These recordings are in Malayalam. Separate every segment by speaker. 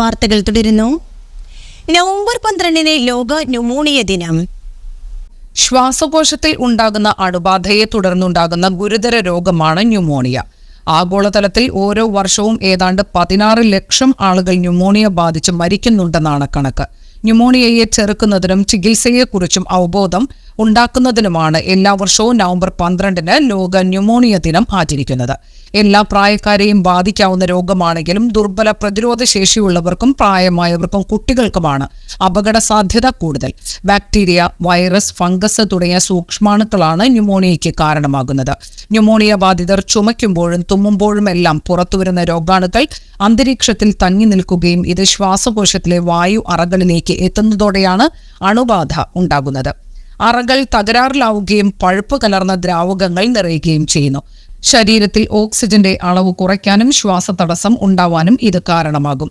Speaker 1: വാർത്തകൾ തുടരുന്നു. നവംബർ 12 ലോക ന്യൂമോണിയ ദിനം.
Speaker 2: ശ്വാസകോശത്തിൽ ഉണ്ടാകുന്ന അണുബാധയെ തുടർന്നുണ്ടാകുന്ന ഗുരുതര രോഗമാണ് ന്യൂമോണിയ. ആഗോളതലത്തിൽ ഓരോ വർഷവും ഏതാണ്ട് 16 ലക്ഷം ആളുകൾ ന്യൂമോണിയ ബാധിച്ച് മരിക്കുന്നുണ്ടെന്നാണ് കണക്ക്. ന്യൂമോണിയയെ ചെറുക്കുന്നതിനും ചികിത്സയെക്കുറിച്ചും അവബോധം ഉണ്ടാക്കുന്നതിനുമാണ് എല്ലാ വർഷവും നവംബർ 12 ലോക ന്യൂമോണിയ ദിനം ആചരിക്കുന്നത്. എല്ലാ പ്രായക്കാരെയും ബാധിക്കാവുന്ന രോഗമാണെങ്കിലും ദുർബല പ്രതിരോധ ശേഷിയുള്ളവർക്കും പ്രായമായവർക്കും കുട്ടികൾക്കുമാണ് അപകട സാധ്യത കൂടുതൽ. ബാക്ടീരിയ, വൈറസ്, ഫംഗസ് തുടങ്ങിയ സൂക്ഷ്മാണുക്കളാണ് ന്യൂമോണിയയ്ക്ക് കാരണമാകുന്നത്. ന്യൂമോണിയ ബാധിതർ ചുമയ്ക്കുമ്പോഴും തുമ്മുമ്പോഴുമെല്ലാം പുറത്തുവരുന്ന രോഗാണുക്കൾ അന്തരീക്ഷത്തിൽ തങ്ങി നിൽക്കുകയും ഇത് ശ്വാസകോശത്തിലെ വായു അറകളിലേക്ക് എത്തുന്നതോടെയാണ് അണുബാധ ഉണ്ടാകുന്നത്. അറകൾ തകരാറിലാവുകയും പഴുപ്പ് കലർന്ന ദ്രാവകങ്ങൾ നിറയുകയും ചെയ്യുന്നു. ശരീരത്തിൽ ഓക്സിജന്റെ അളവ് കുറയ്ക്കാനും ശ്വാസതടസ്സം ഉണ്ടാവാനും ഇത് കാരണമാകും.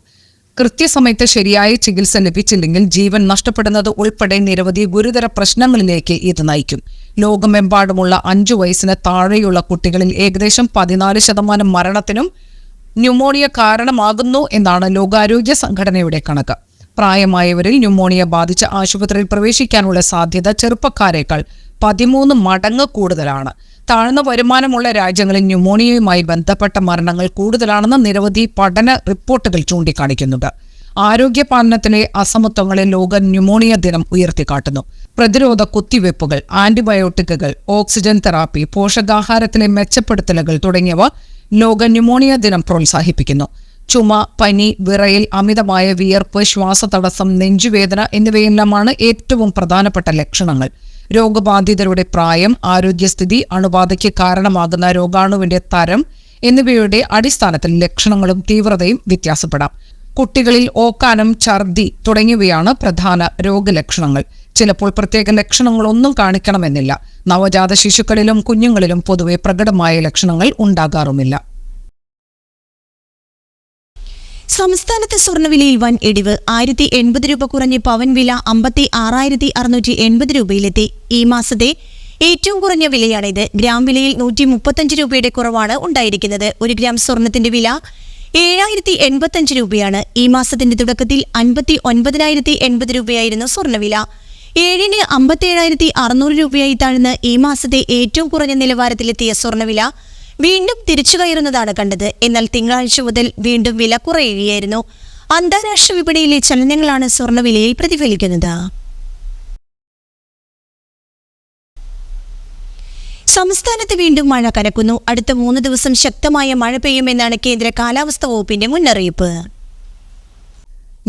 Speaker 2: കൃത്യസമയത്ത് ശരിയായ ചികിത്സ ലഭിച്ചില്ലെങ്കിൽ ജീവൻ നഷ്ടപ്പെടുന്നത് ഉൾപ്പെടെ നിരവധി ഗുരുതര പ്രശ്നങ്ങളിലേക്ക് ഇത് നയിക്കും. ലോകമെമ്പാടുമുള്ള 5 വയസ്സിന് താഴെയുള്ള കുട്ടികളിൽ ഏകദേശം 14% മരണത്തിനും ന്യൂമോണിയ കാരണമാകുന്നു എന്നാണ് ലോകാരോഗ്യ സംഘടനയുടെ കണക്ക്. പ്രായമായവരിൽ ന്യൂമോണിയ ബാധിച്ച് ആശുപത്രിയിൽ പ്രവേശിക്കാനുള്ള സാധ്യത ചെറുപ്പക്കാരേക്കാൾ 13 മടങ്ങ് കൂടുതലാണ്. താഴ്ന്ന വരുമാനമുള്ള രാജ്യങ്ങളിൽ ന്യൂമോണിയയുമായി ബന്ധപ്പെട്ട മരണങ്ങൾ കൂടുതലാണെന്ന് നിരവധി പഠന റിപ്പോർട്ടുകൾ ചൂണ്ടിക്കാണിക്കുന്നുണ്ട്. ആരോഗ്യപാലനത്തിലെ അസമത്വങ്ങളെ ലോക ന്യൂമോണിയ ദിനം ഉയർത്തിക്കാട്ടുന്നു. പ്രതിരോധ കുത്തിവയ്പ്പുകൾ, ആന്റിബയോട്ടിക്കുകൾ, ഓക്സിജൻ തെറാപ്പി, പോഷകാഹാരത്തിലെ മെച്ചപ്പെടുത്തലുകൾ തുടങ്ങിയവ ലോക ന്യൂമോണിയ ദിനം പ്രോത്സാഹിപ്പിക്കുന്നു. ചുമ, പനി, വിറയൽ, അമിതമായ വിയർപ്പ്, ശ്വാസതടസ്സം, നെഞ്ചുവേദന എന്നിവയെല്ലാമാണ് ഏറ്റവും പ്രധാനപ്പെട്ട ലക്ഷണങ്ങൾ. രോഗബാധിതരുടെ പ്രായം, ആരോഗ്യസ്ഥിതി, അണുബാധയ്ക്ക് കാരണമാകുന്ന രോഗാണുവിന്റെ തരം എന്നിവയുടെ അടിസ്ഥാനത്തിൽ ലക്ഷണങ്ങളും തീവ്രതയും വ്യത്യാസപ്പെടാം. കുട്ടികളിൽ ഓക്കാനം, ഛർദി തുടങ്ങിയവയാണ് പ്രധാന രോഗലക്ഷണങ്ങൾ. ചിലപ്പോൾ പ്രത്യേക ലക്ഷണങ്ങളൊന്നും കാണിക്കണമെന്നില്ല. നവജാത ശിശുക്കളിലും കുഞ്ഞുങ്ങളിലും പൊതുവെ പ്രകടമായ ലക്ഷണങ്ങൾ ഉണ്ടാകാറുമില്ല.
Speaker 1: സംസ്ഥാനത്ത് സ്വർണ്ണവിലയിൽ വൻ ഇടിവ്. 1080 രൂപ കുറഞ്ഞ് പവൻ വില 56,680 രൂപയിലെത്തി. ഈ മാസത്തെ ഏറ്റവും കുറഞ്ഞ വിലയാണിത്. ഗ്രാം വിലയിൽ 135 രൂപയുടെ കുറവാണ് ഉണ്ടായിരിക്കുന്നത്. 1 ഗ്രാം സ്വർണത്തിന്റെ വില 7,085 രൂപയാണ്. ഈ മാസത്തിന്റെ തുടക്കത്തിൽ 59,080 രൂപയായിരുന്നു സ്വർണ്ണവില. 7-ന് 57,600 രൂപയായി താഴ്ന്ന് ഈ മാസത്തെ ഏറ്റവും കുറഞ്ഞ നിലവാരത്തിലെത്തിയ സ്വർണ്ണവില വീണ്ടും തിരിച്ചു കയറുന്നതാണ് കണ്ടത്. എന്നാൽ തിങ്കളാഴ്ച മുതൽ വീണ്ടും വില കുറയുകയായിരുന്നു. അന്താരാഷ്ട്ര വിപണിയിലെ ചലനങ്ങളാണ് സ്വർണ്ണവിലയിൽ പ്രതിഫലിക്കുന്നത്. സംസ്ഥാനത്ത് വീണ്ടും മഴ കനക്കുന്നു. അടുത്ത 3 ദിവസം ശക്തമായ മഴ പെയ്യുമെന്നാണ് കേന്ദ്ര കാലാവസ്ഥാ വകുപ്പിന്റെ മുന്നറിയിപ്പ്.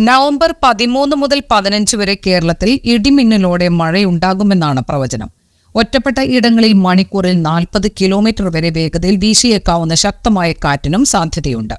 Speaker 2: നവംബർ 13 മുതൽ 15 വരെ കേരളത്തിൽ ഇടിമിന്നലോടെ മഴയുണ്ടാകുമെന്നാണ് പ്രവചനം. ഒറ്റപ്പെട്ട ഇടങ്ങളിൽ മണിക്കൂറിൽ 40 കിലോമീറ്റർ വരെ വേഗതയിൽ വീശിയേക്കാവുന്ന ശക്തമായ കാറ്റിനും സാധ്യതയുണ്ട്.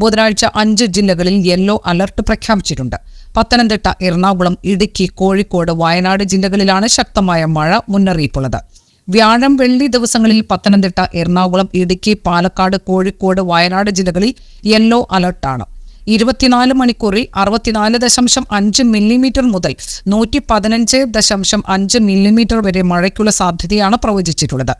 Speaker 2: ബുധനാഴ്ച 5 ജില്ലകളിൽ യെല്ലോ അലർട്ട് പ്രഖ്യാപിച്ചിട്ടുണ്ട്. പത്തനംതിട്ട, എറണാകുളം, ഇടുക്കി, കോഴിക്കോട്, വയനാട് ജില്ലകളിലാണ് ശക്തമായ മഴ മുന്നറിയിപ്പുള്ളത്. വ്യാഴം, വെള്ളി ദിവസങ്ങളിൽ പത്തനംതിട്ട, എറണാകുളം, ഇടുക്കി, പാലക്കാട്, കോഴിക്കോട്, വയനാട് ജില്ലകളിൽ യെല്ലോ അലർട്ടാണ്. 24 മണിക്കൂറിൽ 64.5 മില്ലിമീറ്റർ മുതൽ 115.5 മില്ലിമീറ്റർ വരെ മഴയ്ക്കുള്ള സാധ്യതയാണ് പ്രവചിച്ചിട്ടുള്ളത്.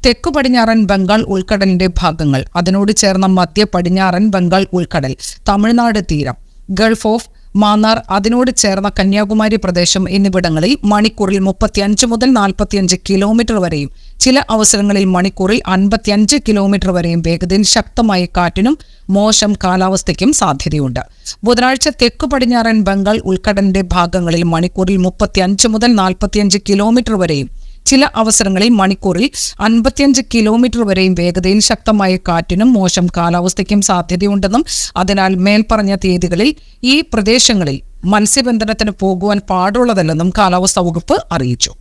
Speaker 2: തെക്കു പടിഞ്ഞാറൻ ബംഗാൾ ഉൾക്കടലിന്റെ ഭാഗങ്ങൾ, അതിനോട് ചേർന്ന മധ്യ പടിഞ്ഞാറൻ ബംഗാൾ ഉൾക്കടൽ, തമിഴ്നാട് തീരം, ഗൾഫ് ഓഫ് മാന്നാർ, അതിനോട് ചേർന്ന കന്യാകുമാരി പ്രദേശം എന്നിവിടങ്ങളിൽ മണിക്കൂറിൽ 35 മുതൽ 45 കിലോമീറ്റർ വരെയും ചില അവസരങ്ങളിൽ മണിക്കൂറിൽ 55 കിലോമീറ്റർ വരെയും വേഗതയിൽ ശക്തമായ കാറ്റിനും മോശം കാലാവസ്ഥയ്ക്കും സാധ്യതയുണ്ട്. ബുധനാഴ്ച തെക്കു പടിഞ്ഞാറൻ ബംഗാൾ ഉൾക്കടലിന്റെ ഭാഗങ്ങളിൽ മണിക്കൂറിൽ 35 മുതൽ 45 കിലോമീറ്റർ വരെയും ചില അവസരങ്ങളിൽ മണിക്കൂറിൽ 55 കിലോമീറ്റർ വരെയും വേഗതയിൽ ശക്തമായ കാറ്റിനും മോശം കാലാവസ്ഥയ്ക്കും സാധ്യതയുണ്ടെന്നും അതിനാൽ മേൽപ്പറഞ്ഞ തീയതികളിൽ ഈ പ്രദേശങ്ങളിൽ മത്സ്യബന്ധനത്തിന് പോകുവാൻ പാടുള്ളതല്ലെന്നും കാലാവസ്ഥാ വകുപ്പ് അറിയിച്ചു.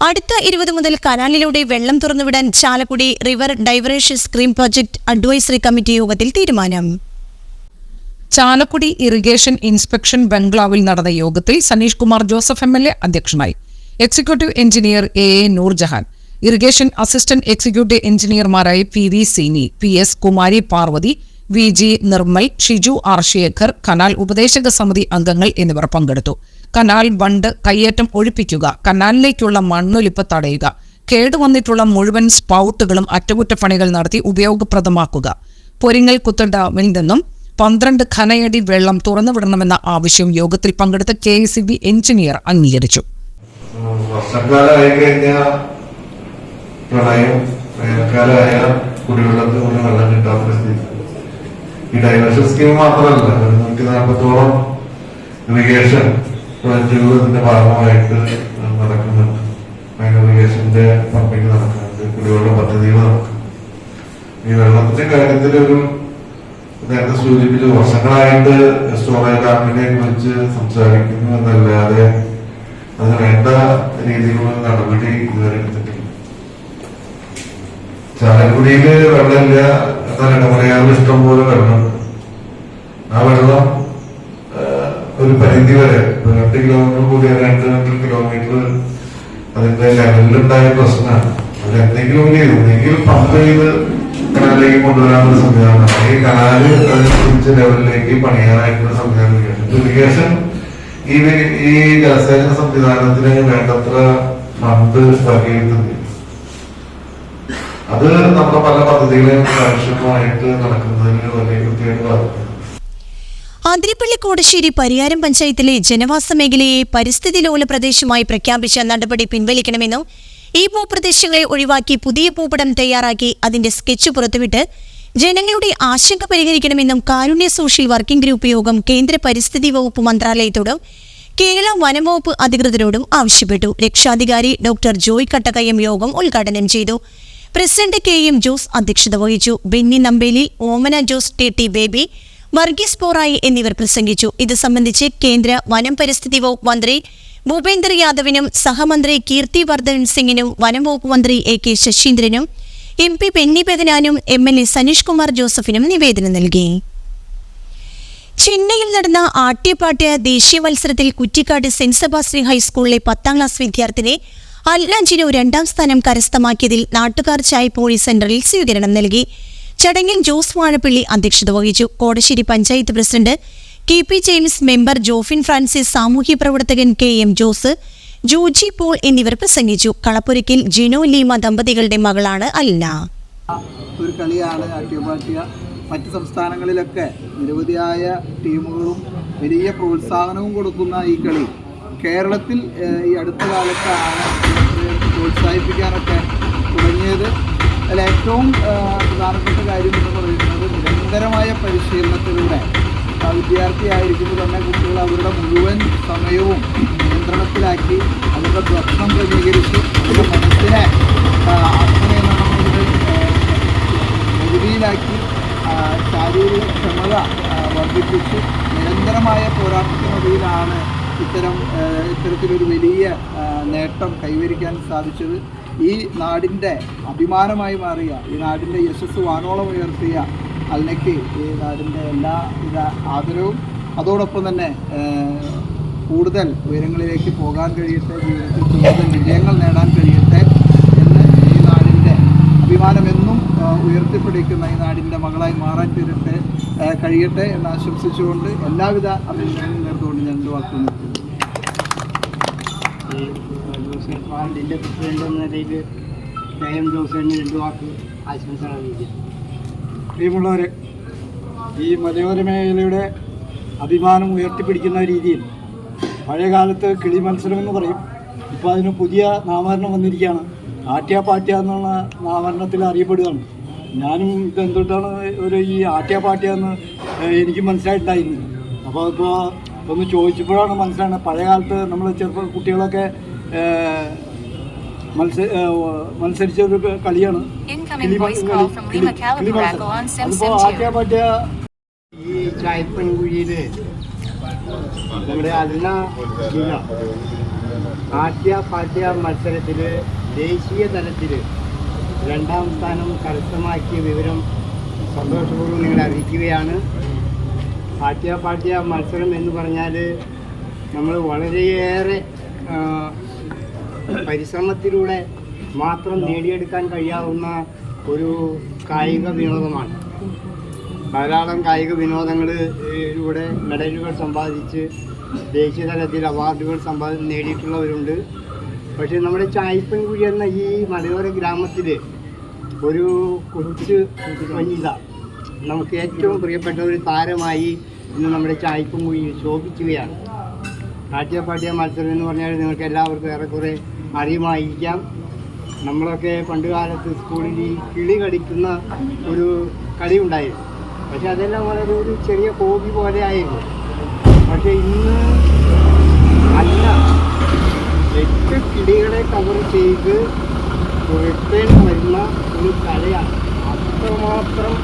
Speaker 1: അടുത്ത 20 മുതൽ കനാലിലൂടെ വെള്ളം തുറന്നുവിടാൻ Chalakudy river diversion scheme project advisory committee യോഗത്തിൽ തീരുമാനം.
Speaker 2: ചാലക്കുടി ഇറിഗേഷൻ ഇൻസ്പെക്ഷൻ ബംഗ്ലാവിൽ നടന്ന യോഗത്തിൽ സനീഷ് കുമാർ ജോസഫ് MLA അധ്യക്ഷനായി. Executive engineer AA Noorjahan, irrigation assistant executive എഞ്ചിനീയർമാരായ PV Seeni, PS Kumari Parvathy, VG Nirmal, Shiju R Shekhar, canal ഉപദേശക സമിതി അംഗങ്ങൾ എന്നിവർ പങ്കെടുത്തു. കനാൽ ബണ്ട് കയ്യേറ്റം ഒഴിപ്പിക്കുക, കനാലിലേക്കുള്ള മണ്ണൊലിപ്പ് തടയുക, കേടുവന്നിട്ടുള്ള മുഴുവൻ സ്പൗട്ടുകളും അറ്റകുറ്റപ്പണികൾ നടത്തി ഉപയോഗപ്രദമാക്കുക, പൊരിങ്ങൽ കുത്ത് ഡാമിൽ നിന്നും 12 ഖനയടി വെള്ളം തുറന്നുവിടണമെന്ന ആവശ്യം യോഗത്തിൽ പങ്കെടുത്ത KICB എഞ്ചിനീയർ അംഗീകരിച്ചു.
Speaker 3: വർഷക്കാലമായി കഴിഞ്ഞാൽ പ്രളയം, വേനൽക്കാലമായ കുടിവെള്ളത്തിന് പോലും വെള്ളം കിട്ടാത്ത സ്ഥിതി. ഈ ഡൈവേർഷൻ സ്കീം മാത്രമല്ല, 140ഓളം ഇറിഗേഷൻ പ്രോജക്റ്റുകളുടെ ഭാഗമായിട്ട് നടക്കുന്നുണ്ട്. ഇറിഗേഷന്റെ പമ്പിങ് നടക്കുന്നുണ്ട്, കുടിവെള്ള പദ്ധതികൾ നടക്കുന്നുണ്ട്. ഈ വെള്ളത്തിന്റെ കാര്യത്തിലൊരു നേരത്തെ സൂചിപ്പിച്ചു, വർഷങ്ങളായിട്ട് സ്റ്റോറേജ് ഡാമിനെ കുറിച്ച് സംസാരിക്കുന്നു എന്നല്ലാതെ അത് വേണ്ട രീതിയിലുള്ള നടപടി ഇതുവരെ എടുത്തിട്ടില്ല. ചാലക്കുടിയില് വെള്ളമില്ല എന്നാൽ ഇടമലയാറിൽ ഇഷ്ടംപോലെ വെള്ളമുണ്ട്. ആ വെള്ളം ഒരു പരിധി വരെ 2 കിലോമീറ്റർ കൂടി 2 കിലോമീറ്റർ അതിന്റെ ലെവലിലുണ്ടായ പ്രശ്നമാണ്. അതിലെന്തെങ്കിലും പമ്പ് ചെയ്ത് കനാലിലേക്ക് കൊണ്ടുവരാനുള്ള സംവിധാനം, ഈ കനാല് അതിനനുസരിച്ച് ലെവലിലേക്ക് പണിയാനായിട്ടുള്ള സംവിധാനം. ഇറിഗേഷൻ ഈ ജലസേചന സംവിധാനത്തിന് വേണ്ടത്ര ഫണ്ട് വകയിരുത്തുന്നില്ല. അത് നമ്മുടെ പല പദ്ധതികളെയും കാര്യക്ഷമമായിട്ട് നടക്കുന്നതിന് വലിയ കൃത്യമായിട്ട് ബാധിക്കും.
Speaker 1: ആതിരപ്പള്ളി കോടശ്ശേരി പരിയാരം പഞ്ചായത്തിലെ ജനവാസ മേഖലയെ പരിസ്ഥിതി ലോല പ്രദേശമായി പ്രഖ്യാപിച്ച നടപടി പിൻവലിക്കണമെന്നും ഈ ഭൂപ്രദേശങ്ങളെ ഒഴിവാക്കി പുതിയ ഭൂപടം തയ്യാറാക്കി അതിന്റെ സ്കെച്ച് പുറത്തുവിട്ട് ജനങ്ങളുടെ ആശങ്ക പരിഹരിക്കണമെന്നും കാരുണ്യ സോഷ്യൽ വർക്കിംഗ് ഗ്രൂപ്പ് യോഗം കേന്ദ്ര പരിസ്ഥിതി വകുപ്പ് മന്ത്രാലയത്തോടും കേരള വനംവകുപ്പ് അധികൃതരോടും ആവശ്യപ്പെട്ടു. രക്ഷാധികാരി ഡോക്ടർ ജോയ് കട്ടകയം യോഗം ഉദ്ഘാടനം ചെയ്തു. പ്രസിഡന്റ് KM ജോസ് അധ്യക്ഷത വഹിച്ചു. ബെന്നി നമ്പേലി, ഓമന ജോസ്, TT ബേബി, വർഗീസ് പോറായി എന്നിവർ പ്രസംഗിച്ചു. ഇത് സംബന്ധിച്ച് കേന്ദ്ര വനം പരിസ്ഥിതി വകുപ്പ് മന്ത്രി ഭൂപേന്ദർ യാദവിനും സഹമന്ത്രി കീർത്തി വർദ്ധൻ സിംഗിനും വനം വകുപ്പ് മന്ത്രി AK ശശീന്ദ്രനും MP Benny ബെഹനാനും MLA Saneesh Kumar ജോസഫിനും നിവേദനം നൽകി. ചെന്നൈയിൽ നടന്ന ആട്യപാട്യ ദേശീയ മത്സരത്തിൽ കുറ്റിക്കാട് സെന്റ് സെബാസ്റ്റ്യൻ ഹൈസ്കൂളിലെ 10ാം ക്ലാസ് വിദ്യാർത്ഥിനി അൽനാജിനു 2ാം സ്ഥാനം കരസ്ഥമാക്കിയതിൽ നാട്ടുകാർ ചായപ്പോഴി സെന്ററിൽ സ്വീകരണം നൽകി. ചടങ്ങിൽ ജോസ് വാഴപ്പള്ളി അധ്യക്ഷത വഹിച്ചു. Kodassery panchayat president KP James, member Jofin Francis, സാമൂഹ്യ പ്രവർത്തകൻ KM ജോസ്, ജോജി പോൾ എന്നിവർ പ്രസംഗിച്ചു. കളപ്പുരയ്ക്കൽ ജിനോ ലീമ ദമ്പതികളുടെ മകളാണ് അൽന.
Speaker 4: ഒരു കളിയാണ് ആട്യപാട്യ. മറ്റ് സംസ്ഥാനങ്ങളിലൊക്കെ നിരവധിയായ ടീമുകളും വലിയ പ്രോത്സാഹനവും കൊടുക്കുന്ന ഈ കളി കേരളത്തിൽ ഈ അടുത്ത കാലത്താണ് പ്രോത്സാഹിപ്പിക്കാനൊക്കെ തുടങ്ങിയത്. അതിൽ ഏറ്റവും പ്രധാനപ്പെട്ട കാര്യം എന്ന് പറയുന്നത് നിരന്തരമായ പരിശീലനത്തിലൂടെ വിദ്യാർത്ഥിയായിരിക്കുമ്പോൾ തന്നെ കുട്ടികൾ അവരുടെ മുഴുവൻ സമയവും നിയന്ത്രണത്തിലാക്കി അവരുടെ ഭക്ഷണം ക്രമീകരിച്ച് അവരുടെ മനസ്സിനെ പരിധിയിലാക്കി ശാരീരിക ക്ഷമത വർദ്ധിപ്പിച്ച് നിരന്തരമായ പോരാട്ടത്തിനൊടുവിലാണ് ഇത്തരത്തിലൊരു വലിയ നേട്ടം കൈവരിക്കാൻ സാധിച്ചത്. ഈ നാടിൻ്റെ അഭിമാനമായി മാറിയ, ഈ നാടിൻ്റെ യശസ് വാനോളം ഉയർത്തിയ അൽനയ്ക്ക് ഈ നാടിൻ്റെ എല്ലാവിധ ആദരവും, അതോടൊപ്പം തന്നെ കൂടുതൽ ഉയരങ്ങളിലേക്ക് പോകാൻ കഴിയട്ടെ, ജീവിതത്തിൽ കൂടുതൽ വിജയങ്ങൾ നേടാൻ കഴിയട്ടെ എന്ന് ഈ നാടിൻ്റെ അഭിമാനമെന്നും ഉയർത്തിപ്പിടിക്കുന്ന ഈ നാടിൻ്റെ മകളായി മാറാൻ കഴിയട്ടെ എന്ന് ആശംസിച്ചുകൊണ്ട് എല്ലാവിധ അഭിനന്ദനങ്ങളും നേർന്നുകൊണ്ട് ഞാൻ എൻ്റെ വാക്കുകൾ നിർത്തുന്നു.
Speaker 5: ജില്ലാ പ്രസിഡന്റ് എന്ന നിലയിൽ KM ജോസിന് 2 വാക്ക് ആശംസകൾ അറിയിക്കും.
Speaker 4: പ്രിയമുള്ളവരെ, ഈ മലയോര മേഖലയുടെ അഭിമാനം ഉയർത്തിപ്പിടിക്കുന്ന രീതിയിൽ പഴയകാലത്ത് കിളി മത്സരം എന്ന് പറയും, ഇപ്പോൾ അതിന് പുതിയ നാമകരണം വന്നിരിക്കുകയാണ്. ആട്യാപാട്യ എന്നുള്ള നാമകരണത്തിൽ അറിയപ്പെടുകയാണ്. ഞാനും ഇതെന്തുകൊണ്ടാണ് ഈ ആട്യാപാട്യ എന്ന് എനിക്ക് മനസ്സിലായിട്ടുണ്ടായിരുന്നു. അപ്പോൾ ഇപ്പോൾ ഒന്ന് ചോദിച്ചപ്പോഴാണ് മനസ്സിലാകുന്നത്. പഴയകാലത്ത് നമ്മൾ കുട്ടികളൊക്കെ മത്സരിച്ചൊരു കളിയാണ് അതിപ്പോൾ ആട്യാപാട്യ.
Speaker 5: ഈ ചായപ്പൻകുഴിയിൽ നമ്മുടെ അൽന ജില്ല ആട്യാപാട്യ മത്സരത്തിൽ ദേശീയ തലത്തിൽ 2ാം സ്ഥാനം കരസ്ഥമാക്കിയ വിവരം സന്തോഷപൂർവ്വം നിങ്ങളെ അറിയിക്കുകയാണ്. ആട്യാപാട്യ മത്സരം എന്ന് പറഞ്ഞാൽ നമ്മൾ വളരെയേറെ പരിശ്രമത്തിലൂടെ മാത്രം നേടിയെടുക്കാൻ കഴിയാവുന്ന ഒരു കായിക വിനോദമാണ്. ധാരാളം കായിക വിനോദങ്ങളിലൂടെ മെഡലുകൾ സമ്പാദിച്ച് ദേശീയ തലത്തിൽ അവാർഡുകൾ നേടിയിട്ടുള്ളവരുണ്ട്. പക്ഷേ നമ്മുടെ ചായപ്പൻകുഴി എന്ന ഈ മലയോര ഗ്രാമത്തിൽ ഒരു കൊച്ചു വനിത നമുക്ക് ഏറ്റവും പ്രിയപ്പെട്ട ഒരു താരമായി ഇന്ന് നമ്മുടെ ചായ്പുംകുഴിയിൽ ശോഭിക്കുകയാണ്. നാട്യപാഠ്യ മത്സരം എന്ന് പറഞ്ഞാൽ നിങ്ങൾക്ക് എല്ലാവർക്കും ഏറെക്കുറെ അറിയുമായിരിക്കാം. നമ്മളൊക്കെ പണ്ടുകാലത്ത് സ്കൂളിൽ ഈ കിളി കളിക്കുന്ന ഒരു കളി ഉണ്ടായിരുന്നു. പക്ഷെ അതെല്ലാം വളരെ ഒരു ചെറിയ ഹോബി പോലെ ആയിരുന്നു. പക്ഷെ ഇന്ന് അല്ല, 8 കിളികളെ കവർ ചെയ്ത് റിട്ടേൺ വരുന്ന ഒരു കലയാണ്. അത്രമാത്രം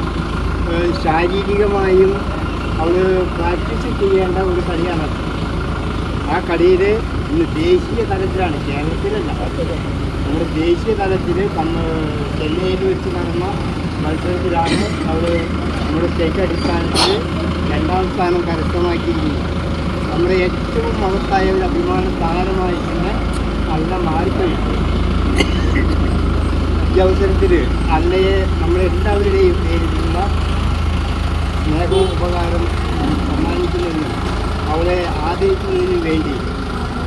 Speaker 5: ശാരീരികമായും അവൾ പ്രാക്ടീസ് ചെയ്യേണ്ട ഒരു കളിയാണ്. ആ കളിയിൽ ഇന്ന് ദേശീയ തലത്തിലാണ്, കേരളത്തിലല്ല, നമ്മുടെ ദേശീയ തലത്തിൽ ചെന്നൈയിൽ വെച്ച് നടന്ന മത്സരത്തിലാണ് അവൾ നമ്മുടെ സ്റ്റേറ്റ് അടിസ്ഥാനത്തിൽ 2ാം സ്ഥാനം കരസ്ഥമാക്കിയിരിക്കുന്നത്. നമ്മുടെ ഏറ്റവും മഹത്തായ ഒരു അഭിമാന സ്ഥാനമായി തന്നെ നല്ല മാറിക്കഴിഞ്ഞു. ഈ അവസരത്തിൽ അല്ലയെ നമ്മളെല്ലാവരുടെയും പേരിലുള്ള സ്നേഹവും ഉപകാരം സമ്മാനിക്കുന്നതിനും അവളെ ആദരിക്കുന്നതിനും വേണ്ടി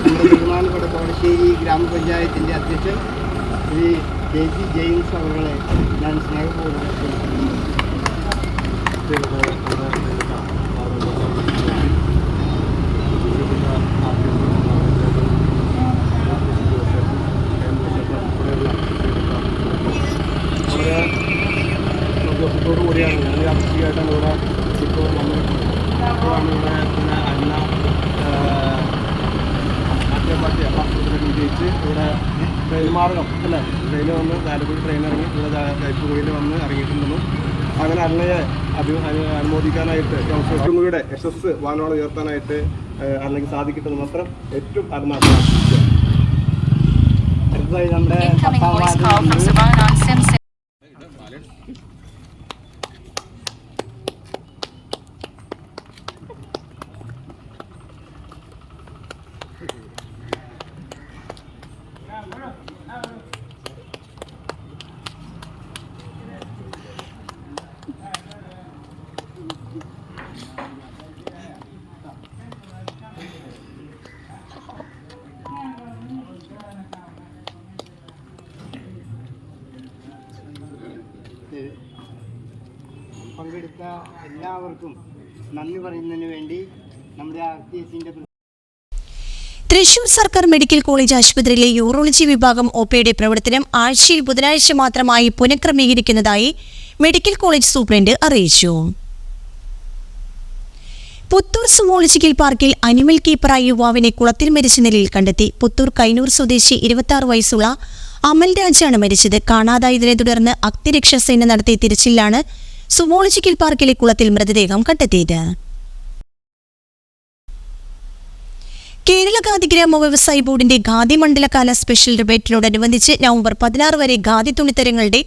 Speaker 5: നമ്മുടെ ബഹുമാനപ്പെട്ട കോടശ്ശേരി ഗ്രാമപഞ്ചായത്തിൻ്റെ അധ്യക്ഷൻ ശ്രീ ജെസി ജെയിംസ് അവരെ ഞാൻ സ്നേഹപൂർവ്വം
Speaker 3: വളരെ സന്തോഷത്തോടു കൂടിയാണ് ഞാൻ യാദൃശ്ചികമായിട്ടാണ് ഇവിടെ ഇപ്പോൾ ഇപ്പോഴാണ് ഇവിടെ പിന്നെ അന്ന നാട്യപാഠ്യ മത്സരത്തിൽ വിജയിച്ച് ഇവിടെ ട്രെയിൻ മാർഗം അല്ലേ ട്രെയിനിൽ വന്ന് ചാലക്കുടി ട്രെയിൻ ഇറങ്ങി ഇവിടെ ചായപ്പുകുഴിയിൽ വന്ന് ഇറങ്ങിയിട്ടുണ്ടെന്നും അങ്ങനെ അന്നയെ അനുമോദിക്കാനായിട്ട് ചായപ്പുകുഴിയുടെ യശസ് വാനോളം ഉയർത്താനായിട്ട് അല്ലെങ്കിൽ സാധിക്കട്ടെ മാത്രം ഏറ്റവും ആത്മാർത്ഥം.
Speaker 5: അടുത്തതായി നമ്മുടെ പങ്കെടുത്ത എല്ലാവർക്കും നന്ദി പറയുന്നതിന് വേണ്ടി നമ്മുടെ RTS-ന്റെ
Speaker 1: തൃശൂർ സർക്കാർ മെഡിക്കൽ കോളേജ് ആശുപത്രിയിലെ യൂറോളജി വിഭാഗം ഒപിയുടെ പ്രവർത്തനം ആഴ്ചയിൽ ബുധനാഴ്ച മാത്രമായി പുനഃക്രമീകരിക്കുന്നതായി മെഡിക്കൽ കോളേജ് സൂപ്രണ്ട് അറിയിച്ചു. പുത്തൂർ സുവോളജിക്കൽ പാർക്കിൽ അനിമൽ കീപ്പറായ യുവാവിനെ കുളത്തിൽ മരിച്ച നിലയിൽ കണ്ടെത്തി. പുത്തൂർ കൈനൂർ സ്വദേശി 26 വയസ്സുള്ള അമൽ രാജാണ് മരിച്ചത്. കാണാതായതിനെ തുടർന്ന് അഗ്നിരക്ഷാസേന നടത്തിയ തിരച്ചിലാണ് സുവോളജിക്കൽ പാർക്കിലെ കുളത്തിൽ മൃതദേഹം കണ്ടെത്തിയത്. കേരള ഖാദി ഗ്രാമ വ്യവസായ ബോർഡിന്റെ ഖാദി മണ്ഡലകാല സ്പെഷ്യൽ റിബേറ്റിനോടനുബന്ധിച്ച് നവംബർ 16 വരെ ഖാദി തുണിത്തരങ്ങളുടെ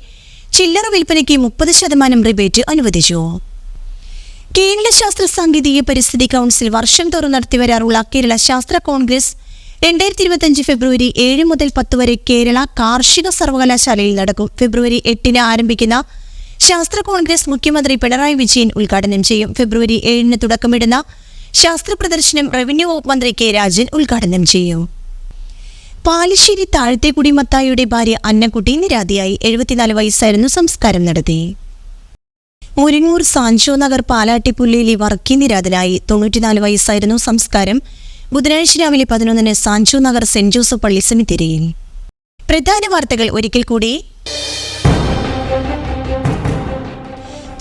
Speaker 1: ചില്ലറ വിൽപ്പനയ്ക്ക് 30% റിബേറ്റ് അനുവദിച്ചു. കേരള ശാസ്ത്ര സാങ്കേതിക പരിസ്ഥിതി കൗൺസിൽ വർഷം തോറും നടത്തിവരാറുള്ള കേരള ശാസ്ത്ര കോൺഗ്രസ് 2025 ഫെബ്രുവരി 7 മുതൽ 10 വരെ കേരള കാർഷിക സർവകലാശാലയിൽ നടക്കും. ഫെബ്രുവരി 8 ആരംഭിക്കുന്ന ശാസ്ത്ര കോൺഗ്രസ് മുഖ്യമന്ത്രി പിണറായി വിജയൻ ഉദ്ഘാടനം ചെയ്യും. ഫെബ്രുവരി 7 തുടക്കമിടുന്ന ശാസ്ത്ര പ്രദർശനം റവന്യൂ വകുപ്പ് മന്ത്രി കെ രാജൻ ഉദ്ഘാടനം ചെയ്യും. പാലിശ്ശേരി താഴത്തേക്കുടി മത്തായിയുടെ ഭാര്യ അന്നക്കുട്ടി നിര്യാതയായി. 74 വയസ്സായിരുന്നു. സംസ്കാരം നടത്തി. മുരിങ്ങൂർ സാഞ്ചോ നഗർ പാലാട്ടിപ്പുല്ലേലി വർക്കി നിര്യാതനായി. 94 വയസ്സായിരുന്നു. സംസ്കാരം ബുധനാഴ്ച രാവിലെ 11 സാഞ്ചോ നഗർ സെന്റ് ജോസഫ് പള്ളി സെമിത്തേരിയിൽ. പ്രധാന വാർത്തകൾ ഒരിക്കൽ കൂടി.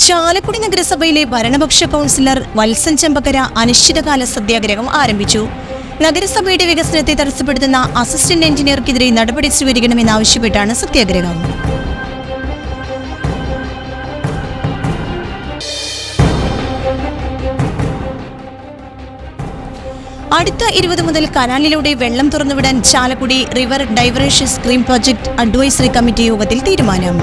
Speaker 1: ചാലക്കുടി നഗരസഭയിലെ ഭരണപക്ഷ കൗൺസിലർ വത്സൻ ചെമ്പക്കര അനിശ്ചിതകാല സത്യാഗ്രഹം ആരംഭിച്ചു. നഗരസഭയുടെ വികസനത്തെ തടസ്സപ്പെടുത്തുന്ന അസിസ്റ്റന്റ് എഞ്ചിനീയർക്കെതിരെ നടപടി സ്വീകരിക്കണമെന്നാവശ്യപ്പെട്ടാണ് സത്യാഗ്രഹം. അടുത്ത 20 മുതൽ കനാലിലൂടെ വെള്ളം തുറന്നുവിടാൻ Chalakudy river diversion scheme project advisory committee യോഗത്തിൽ തീരുമാനം.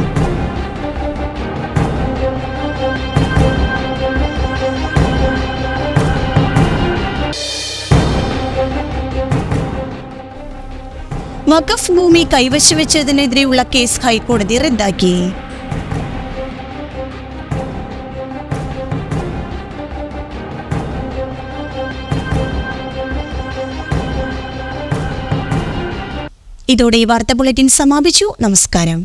Speaker 1: വഖഫ് ഭൂമി കൈവശം വെച്ചതിനെതിരെയുള്ള കേസ് ഹൈക്കോടതി റദ്ദാക്കി. ഇതോടെ ഈ വാർത്താ ബുള്ളറ്റിൻ സമാപിച്ചു. നമസ്കാരം.